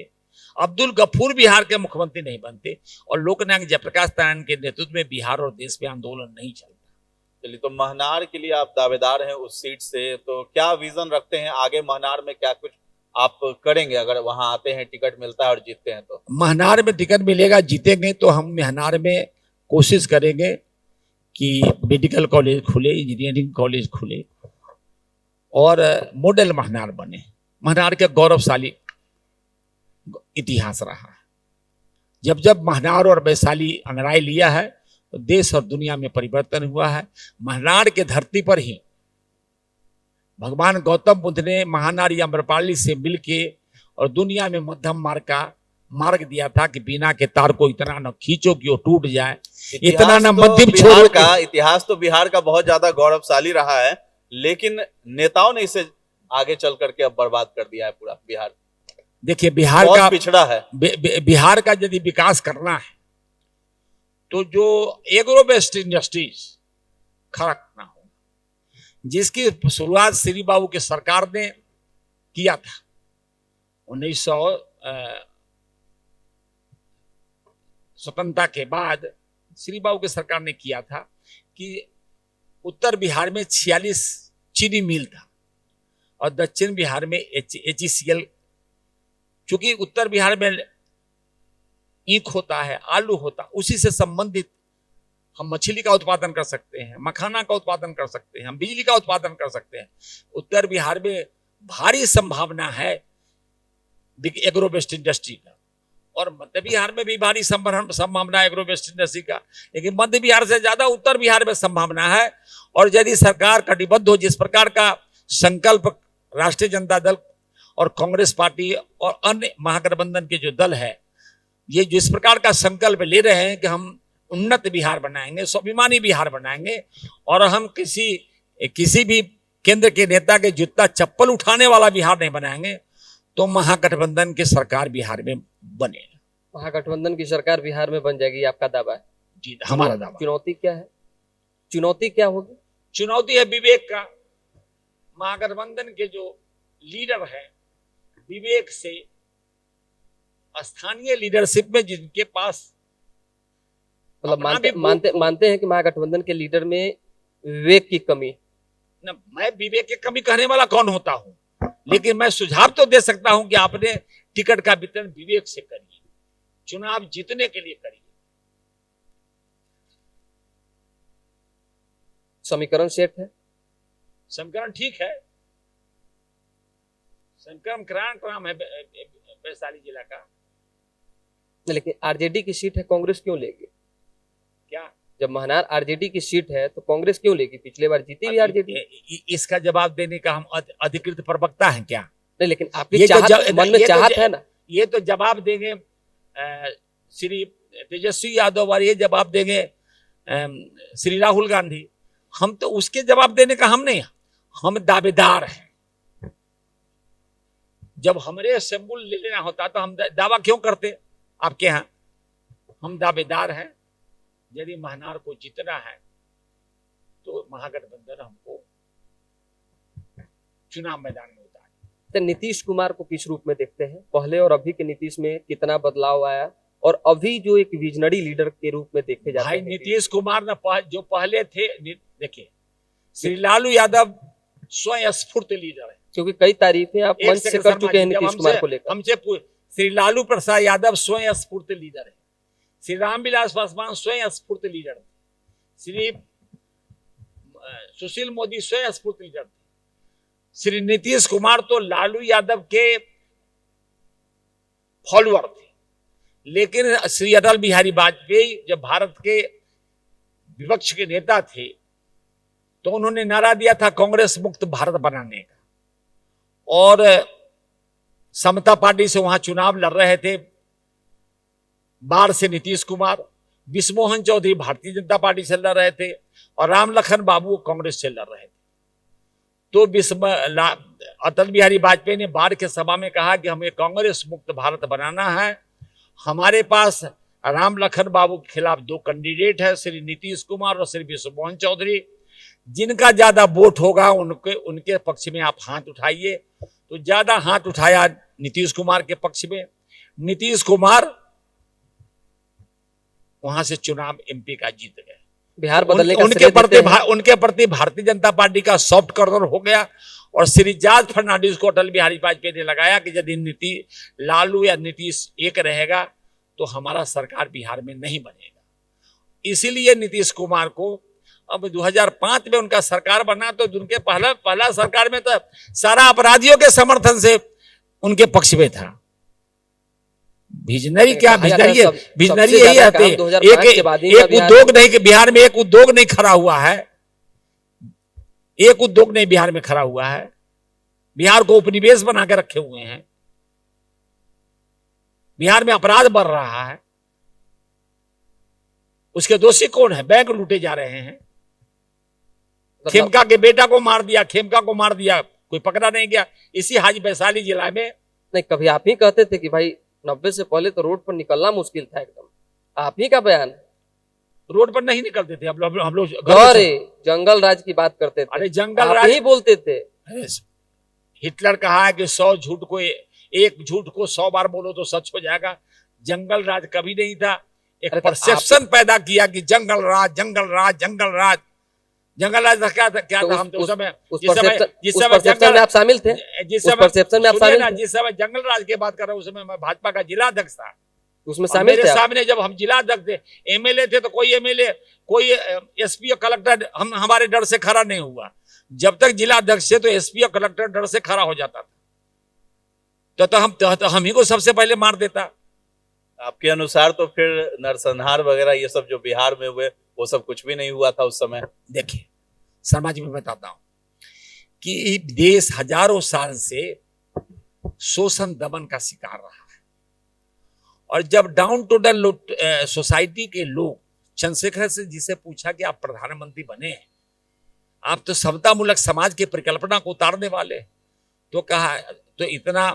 अब्दुल गफूर बिहार के मुख्यमंत्री नहीं बनते, और लोकनायक जयप्रकाश नारायण के नेतृत्व में बिहार और देश में आंदोलन नहीं चलता। चलिए, तो महनार के लिए आप दावेदार हैं उस सीट से, तो क्या विजन रखते हैं आगे? महनार में क्या कुछ आप करेंगे अगर वहां आते हैं, टिकट मिलता है और जीतते हैं तो? महनार में टिकट मिलेगा, जीतेंगे तो हम महनार में कोशिश करेंगे कि मेडिकल कॉलेज खुले, इंजीनियरिंग कॉलेज खुले और मॉडल महनार बने। महनार के गौरवशाली इतिहास रहा है। जब जब महनार और वैशाली अंगड़ाई लिया है तो देश और दुनिया में परिवर्तन हुआ है। महनार के धरती पर ही भगवान गौतम बुद्ध ने महानारी अम्रपाली से मिलके और दुनिया में मध्यम मार्ग का मार्ग दिया था कि बिना के तार को इतना न खींचो कि वो टूट जाए, इतना न मध्यम छोड़ो। का इतिहास तो बिहार का बहुत ज्यादा गौरवशाली रहा है, लेकिन नेताओं ने इसे आगे चल करके अब बर्बाद कर दिया है पूरा बिहार। देखिए, बिहार का पिछड़ा है। बिहार का यदि विकास करना है तो जो एग्रो बेस्ड इंडस्ट्रीज खड़ा करना होगा, जिसकी शुरुआत श्री बाबू के सरकार ने किया था 1900 स्वतंत्रता के बाद श्री बाबू की सरकार ने किया था कि उत्तर बिहार में 46 चीनी मिल था और दक्षिण बिहार में HECL, चूंकि उत्तर बिहार में ईख होता है, आलू होता है, उसी से संबंधित हम मछली का उत्पादन कर सकते हैं, मखाना का उत्पादन कर सकते हैं, हम बिजली का उत्पादन कर सकते हैं। उत्तर बिहार में भारी संभावना है एग्रो वेस्ट इंडस्ट्री का, और मध्य बिहार में भी भारी संभावना है एग्रो वेस्ट इंडस्ट्री का, लेकिन मध्य बिहार से ज्यादा उत्तर बिहार में संभावना है। और यदि सरकार कटिबद्ध हो, जिस प्रकार का संकल्प राष्ट्रीय जनता दल और कांग्रेस पार्टी और अन्य महागठबंधन के जो दल है, ये जिस प्रकार का संकल्प ले रहे हैं कि हम उन्नत बिहार बनाएंगे, स्वाभिमानी बिहार बनाएंगे, और हम किसी भी केंद्र के नेता के जूता चप्पल उठाने वाला बिहार नहीं बनाएंगे, तो महागठबंधन की सरकार बिहार में बनेगा। महागठबंधन की सरकार बिहार में बन जाएगी, आपका दावा है? जी, हमारा दावा। चुनौती क्या है? चुनौती क्या होगी? चुनौती है विवेक का। महागठबंधन के जो लीडर है, विवेक से स्थानीय लीडरशिप में जिनके पास मतलब मानते हैं कि महागठबंधन के लीडर में विवेक की कमी न, मैं विवेक की कमी कहने वाला कौन होता हूं, लेकिन मैं सुझाव तो दे सकता हूं कि आपने टिकट का वितरण विवेक से करिए, चुनाव जीतने के लिए करिए। समीकरण सेट है? समीकरण ठीक है, समीकरण क्रांत है वैशाली जिला का। लेकिन आरजेडी की सीट है, कांग्रेस क्यों लेगी? क्या जब महनार आरजेडी की सीट है तो कांग्रेस क्यों लेगी? पिछले बार जीती भी आरजेडी। इसका जवाब देने का हम अधिकृत प्रवक्ता हैं क्या? नहीं, लेकिन आपकी चाहत, मन में चाहत है ना। ये तो जवाब देंगे श्री तेजस्वी यादव, और ये जवाब देंगे श्री राहुल गांधी। हम तो उसके जवाब देने का हम नहीं, हम दावेदार हैं। जब हमारे सिंबल ले लेना होता तो हम दावा क्यों करते आपके यहाँ? हम दावेदार हैं। यदि महनार को जीतना है तो महागठबंधन हमको चुनाव मैदान में उतारे। तो नीतीश कुमार को किस रूप में देखते हैं? पहले और अभी के नीतीश में कितना बदलाव आया, और अभी जो एक विजनरी लीडर के रूप में देखे जाते हैं? नीतीश कुमार ने जो पहले थे, देखिए श्री लालू यादव स्वयं स्फूर्त लीडर है, क्योंकि कई तारीफें आप मंच से कर चुके हैं नीतीश कुमार को लेकर। हमसे श्री लालू प्रसाद यादव स्वयं स्फूर्त लीडर है, श्री रामविलास पासवान स्वयं स्फूर्त लीडर थे, श्री सुशील मोदी स्वयं स्फूर्त लीडर थे, श्री नीतीश कुमार तो लालू यादव के फॉलोअर थे। लेकिन श्री अटल बिहारी वाजपेयी जब भारत के विपक्ष के नेता थे तो उन्होंने नारा दिया था कांग्रेस मुक्त भारत बनाने का, और समता पार्टी से वहां चुनाव लड़ रहे थे बाढ़ से नीतीश कुमार, विश्वमोहन चौधरी भारतीय जनता पार्टी से लड़ रहे थे, और राम लखन बाबू कांग्रेस से लड़ रहे थे। तो अटल बिहारी वाजपेयी ने बाढ़ के सभा में कहा कि हमें कांग्रेस मुक्त भारत बनाना है। हमारे पास राम लखन बाबू के खिलाफ 2 कैंडिडेट है, श्री नीतीश कुमार और श्री विश्वमोहन चौधरी। जिनका ज्यादा वोट होगा उनके पक्ष में आप हाथ उठाइए। तो ज्यादा हाथ उठाया नीतीश कुमार के पक्ष में। नीतीश कुमार वहां से चुनाव MP का जीत गए। बिहार बदलने का उनके प्रति भारतीय जनता पार्टी का सॉफ्ट कॉर्नर हो गया, और श्री जॉर्ज फर्नांडिस को अटल बिहारी वाजपेयी ने लगाया कि यदि लालू या नीतीश एक रहेगा तो हमारा सरकार बिहार में नहीं बनेगा। इसीलिए नीतीश कुमार को अब 2005 में उनका सरकार बना, तो उनके पहला सरकार में तो सारा अपराधियों के समर्थन से उनके पक्ष में था। विजनरी क्या, विजनरी यही आते। एक उद्योग नहीं, बिहार में एक उद्योग नहीं खड़ा हुआ है, एक उद्योग नहीं बिहार में खड़ा हुआ है। बिहार को उपनिवेश बना के रखे हुए हैं। बिहार में अपराध बढ़ रहा है। उसके दोषी कौन है? बैंक लूटे जा रहे हैं। खेमका के बेटा को मार दिया, खेमका को मार दिया, कोई पकड़ा नहीं गया। इसी वैशाली जिला में। नहीं, कभी आप ही कहते थे कि भाई 90 से पहले तो रोड पर निकलना मुश्किल था एकदम। आप ही का बयान। रोड पर नहीं निकलते थे हम लोग। अरे जंगल राज की बात करते थे। अरे जंगल राज ही बोलते थे। हिटलर कहा है कि 100 झूठ को, एक झूठ को 100 बार बोलो तो सच हो जाएगा। जंगल राज कभी नहीं था। एक परसेप्शन पैदा किया कि जंगल राज, जंगल राज, जंगल राज। जंगल राज क्या तो था? हम तो उस समय उस जिस समय परसेप्शन जंगल में आप शामिल थे? जिस उस समय परसेप्शन में आप सुनिए शामिल ना, थे? जिस समय जंगल राज की बात कर रहा हूँ उस समय मैं भाजपा का जिला अध्यक्ष था। उसमें और शामिल मेरे थे आप? सामने जब हम जिला अध्यक्ष थे, एमएलए थे, तो कोई एमएलए, कोई एसपी और कलेक्टर हम हमारे डर से खड़ा नहीं हुआ। जब तक जिला अध्यक्ष थे तो एसपी और कलेक्टर डर से खड़ा हो जाता था, तो हम ही को सबसे पहले मार देता। आपके अनुसार तो फिर नरसंहार वगैरह ये सब जो बिहार में हुए वो सब कुछ भी नहीं हुआ था उस समय? देखिए शर्मा जी, मैं बताता हूं कि देश हजारों साल से शोषण दमन का शिकार रहा है, और जब डाउन टू द सोसाइटी के लोग चंद्रशेखर से जिसे पूछा कि आप प्रधानमंत्री बने हैं, आप तो समतामूलक समाज की परिकल्पना को उतारने वाले, तो कहा तो इतना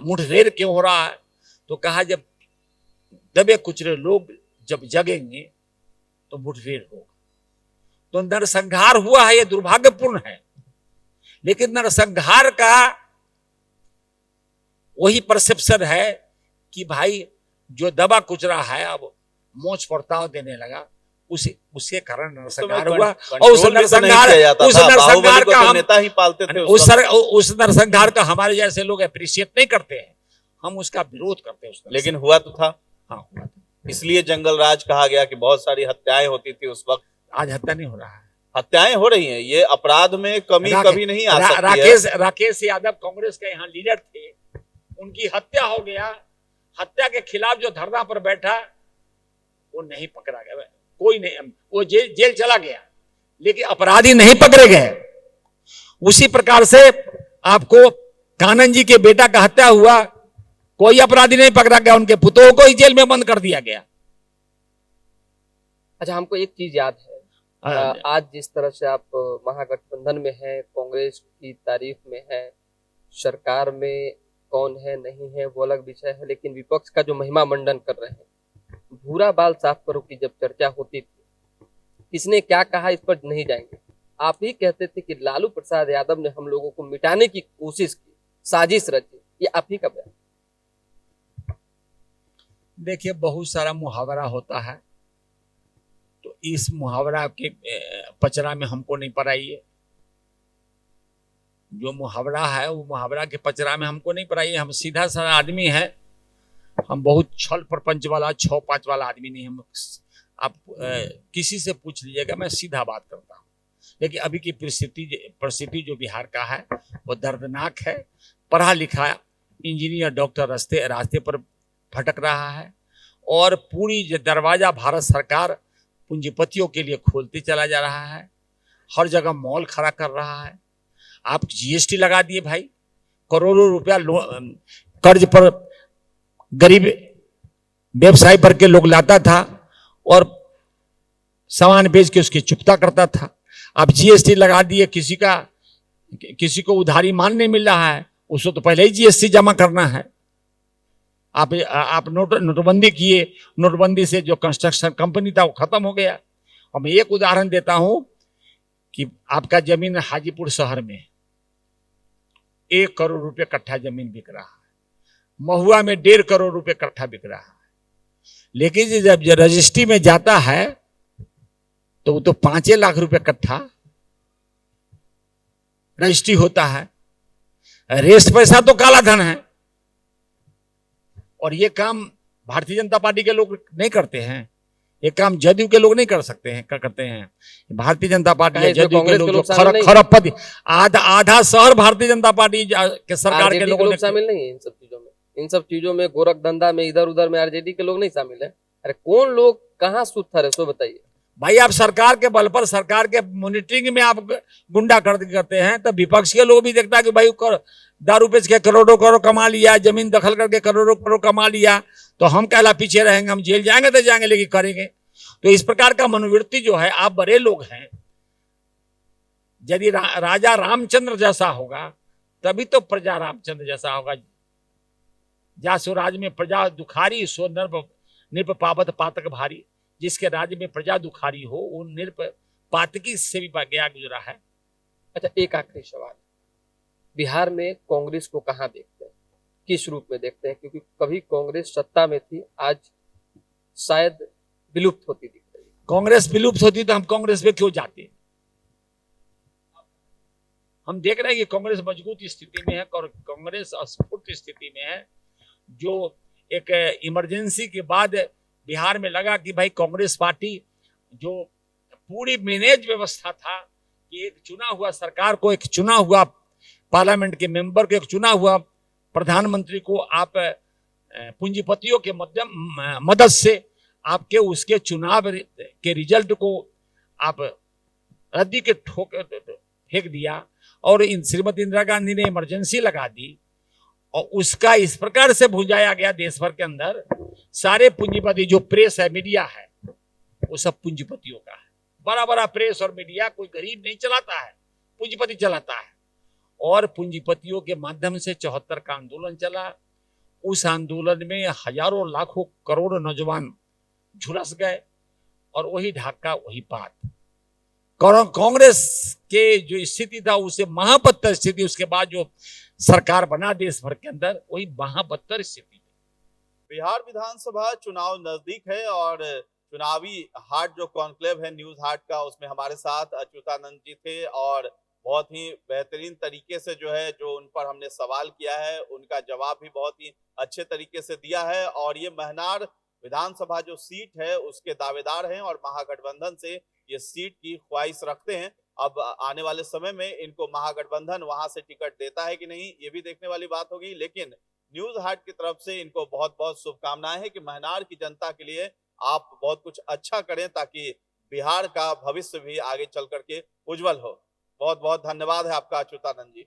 मुठभेड़ क्यों हो रहा है? तो कहा जब दबे कुचले लोग जब जगेंगे तो मुठभेड़ होगा। तो नरसंहार हुआ है, यह दुर्भाग्यपूर्ण है, लेकिन नरसंहार का वही परसेप्शन है कि भाई जो दबा कुचरा है अब मोच परताव देने लगा, उसके कारण नरसंहार हुआ। और उस नरसंहार का हम नेता ही पालते थे उस नरसंहार का हमारे जैसे लोग अप्रिशिएट नहीं करते हैं, हम उसका विरोध करते हैं। लेकिन हुआ तो था। हाँ, हुआ था। इसलिए जंगल राज कहा गया कि बहुत सारी हत्याएं होती थी उस वक्त। आज हत्या नहीं हो रहा है, हत्याएं हो रही हैं, ये अपराध में कमी कभी नहीं आ सकती है। राकेश यादव कांग्रेस के यहाँ लीडर थे, उनकी हत्या हो गया। हत्या के खिलाफ जो धरना पर बैठा वो नहीं पकड़ा गया, कोई नहीं, वो जेल चला गया, लेकिन अपराधी नहीं पकड़े गए। उसी प्रकार से आपको कानन जी के बेटा का हत्या हुआ, कोई अपराधी नहीं पकड़ा गया, उनके पुतों को ही जेल में बंद कर दिया गया। अच्छा, हमको एक चीज याद है, आज जिस तरह से आप महागठबंधन में हैं, कांग्रेस की तारीफ में हैं, सरकार में कौन है नहीं है वो अलग विषय है, लेकिन विपक्ष का जो महिमा मंडन कर रहे हैं, भूरा बाल साफ करो की जब चर्चा होती थी, किसने क्या कहा इस पर नहीं जाएंगे। आप ही कहते थे कि लालू प्रसाद यादव ने हम लोगों को मिटाने की कोशिश की, साजिश रची, ये आप ही का बयान। देखिए बहुत सारा मुहावरा होता है, तो इस मुहावरा के पचरा में हमको नहीं पड़ाइए। जो मुहावरा है वो मुहावरा के पचरा में हमको नहीं पड़ाइए। हम सीधा साधा आदमी है, हम बहुत छल प्रपंच वाला 6-5 वाला आदमी नहीं। हम आप किसी से पूछ लीजिएगा, मैं सीधा बात करता हूँ। लेकिन अभी की परिस्थिति जो बिहार का है वो दर्दनाक है। पढ़ा लिखा इंजीनियर डॉक्टर रास्ते पर भटक रहा है, और पूरी दरवाजा भारत सरकार पूंजीपतियों के लिए खोलते चला जा रहा है। हर जगह मॉल खड़ा कर रहा है। आप जीएसटी लगा दिए भाई, करोड़ों रुपया कर्ज पर गरीब व्यवसाय पर के लोग लाता था और सामान बेच के उसकी चुकता करता था। आप जीएसटी लगा दिए, किसी को उधारी मान नहीं मिल रहा है, उसको तो पहले ही जीएसटी जमा करना है। आप नोटबंदी किए, नोटबंदी से जो कंस्ट्रक्शन कंपनी था वो खत्म हो गया। और मैं एक उदाहरण देता हूं कि आपका जमीन हाजीपुर शहर में 1 करोड़ रुपए कट्ठा जमीन बिक रहा है, महुआ में 1.5 करोड़ रुपए कट्ठा बिक रहा है, लेकिन जब रजिस्ट्री में जाता है तो वो तो 5 लाख रुपए कट्ठा रजिस्ट्री होता है। रेस्ट पैसा तो काला धन है, और ये काम भारतीय जनता पार्टी के लोग नहीं करते हैं, ये काम जदयू के लोग नहीं कर सकते हैं, क्या करते हैं भारतीय जनता पार्टी, जदयू के लोग जो खरबपति आधा शहर भारतीय जनता पार्टी के सरकार के लोग शामिल नहीं है इन सब चीजों में। इन सब चीजों में गोरख धंधा में इधर उधर में आरजेडी के लोग नहीं शामिल है। अरे कौन लोग कहाँ सूत्र है, सो बताइए भाई। आप सरकार के बल पर, सरकार के मॉनिटरिंग में आप गुंडा करते हैं, तो विपक्ष के लोग भी देखता है कि भाई दारू बेच के करोड़ों करोड़ कमा लिया, जमीन दखल करके करोड़ों करोड़ कमा लिया, तो हम कहला पीछे रहेंगे, हम जेल जाएंगे तो जाएंगे, लेकिन करेंगे। तो इस प्रकार का मनोवृत्ति जो है, आप बड़े लोग हैं, यदि राजा रामचंद्र जैसा होगा तभी तो प्रजा रामचंद्र जैसा होगा। जासो राज में प्रजा दुखारी, सो नृप पावत पातक भारी। जिसके राज्य में प्रजा दुखारी हो वो नृप पातकी से भी गया गुजरा है। अच्छा, एक आखिरी सवाल, बिहार में कांग्रेस को कहाँ देखते हैं, किस रूप में देखते हैं? क्योंकि कभी कांग्रेस सत्ता में थी, आज शायद विलुप्त होती दिख रही है। कांग्रेस विलुप्त होती तो हम कांग्रेस में क्यों जाते? हम देख रहे हैं कि कांग्रेस मजबूत स्थिति में है और कांग्रेस अस्फुट स्थिति में है। जो एक इमरजेंसी के बाद बिहार में लगा कि भाई कांग्रेस पार्टी जो पूरी मैनेज व्यवस्था था कि एक चुना हुआ सरकार को, एक चुना हुआ पार्लियामेंट के मेंबर को, एक चुना हुआ प्रधानमंत्री को आप पूंजीपतियों के मदद से आपके उसके चुनाव के रिजल्ट को आप रद्दी के फेंक दिया और श्रीमती इंदिरा गांधी ने इमरजेंसी लगा दी और उसका इस प्रकार से भुजाया गया देश भर के अंदर। सारे पूंजीपति जो प्रेस है, मीडिया है, वो सब पूंजीपतियों का है। बड़ा बड़ा प्रेस और मीडिया कोई गरीब नहीं चलाता है, पूंजीपति चलाता है। और पूंजीपतियों के माध्यम से 74 का आंदोलन चला। उस आंदोलन में हजारों लाखों करोड़ नौजवान झुलस गए और वही ढाका वही बात। कांग्रेस के जो स्थिति था उसे महाबदतर स्थिति, उसके बाद जो सरकार बना देश भर के अंदर, वही महाबदतर स्थिति। बिहार विधानसभा चुनाव नजदीक है और चुनावी हाट जो कॉन्क्लेव है न्यूज हाट का, उसमें हमारे साथ अच्युतानंद जी थे और बहुत ही बेहतरीन तरीके से जो उन पर हमने सवाल किया है उनका जवाब भी बहुत ही अच्छे तरीके से दिया है। और ये महनार विधानसभा जो सीट है उसके दावेदार हैं और महागठबंधन से ये सीट की ख्वाहिश रखते हैं। अब आने वाले समय में इनको महागठबंधन वहां से टिकट देता है कि नहीं, ये भी देखने वाली बात होगी। लेकिन न्यूज हाट की तरफ से इनको बहुत बहुत शुभकामनाएं हैं कि महनार की जनता के लिए आप बहुत कुछ अच्छा करें ताकि बिहार का भविष्य भी आगे चल करके उज्जवल हो। बहुत बहुत धन्यवाद है आपका अच्युतानंद जी।